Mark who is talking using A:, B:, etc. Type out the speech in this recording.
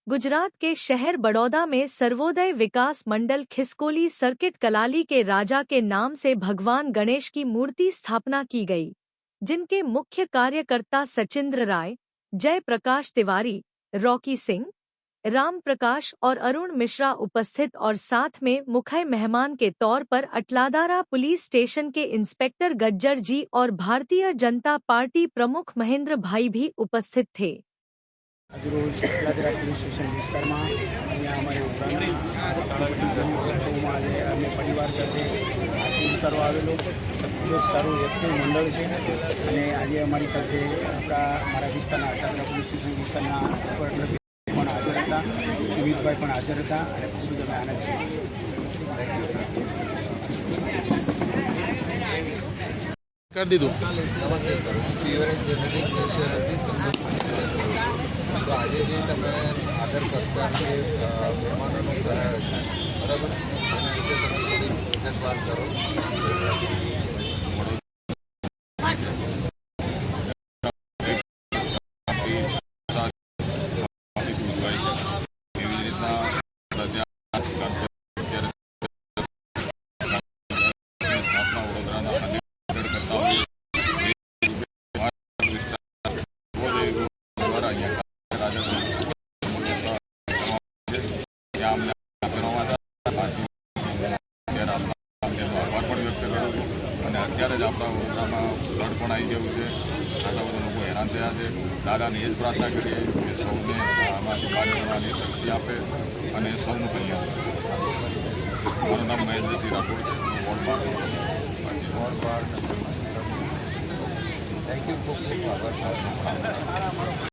A: गुजरात के शहर बड़ौदा में सर्वोदय विकास मंडल खिसकोली सर्किट कलाली के राजा के नाम से भगवान गणेश की मूर्ति स्थापना की गई, जिनके मुख्य कार्यकर्ता सचिंद्र राय, जय प्रकाश तिवारी, रॉकी सिंह, राम प्रकाश और अरुण मिश्रा उपस्थित और साथ में मुख्य मेहमान के तौर पर अटलादारा पुलिस स्टेशन के इंस्पेक्टर गज्जर जी और भारतीय जनता पार्टी प्रमुख महेंद्र भाई भी उपस्थित थे।
B: आज रोज अटलादारा पुलिस स्टेशन विस्तार में अँ अमरी अमे परिवार साथ आरती करवा आवेलो जो सारू व्यक्ति मंडल है। आज अमरी साथ मारा विस्तार अटलादारा पुलिस स्टेशन विस्तार हाजर था, सुमित भाई पण हाजर था। खूब ज आनंद
C: कर दीधु।
D: नमस्ते सर, सीवरेज जेनेटिक तो आज जे तमे आदर सत्कार के मेहमानों कराया है बराबर एना विषय तमे थोड़ी विगतवार करो।
C: અત્યારે જ આપણા વડોદરામાં ફ્લડ પણ આવી ગયું છે, આટલા બધા લોકો હેરાન થયા છે। દાદાને એ જ પ્રાર્થના કરીએ કે સૌને આમાંથી બહાર નીકળવાની શક્તિ આપે અને સૌનું કલ્યાણ કરે। મારું નામ મહેન્દ્રસિંહ રાઠોડ છે, વોર્ડ 12।
D: થેન્ક યુ ખૂબ ખૂબ આભાર સર।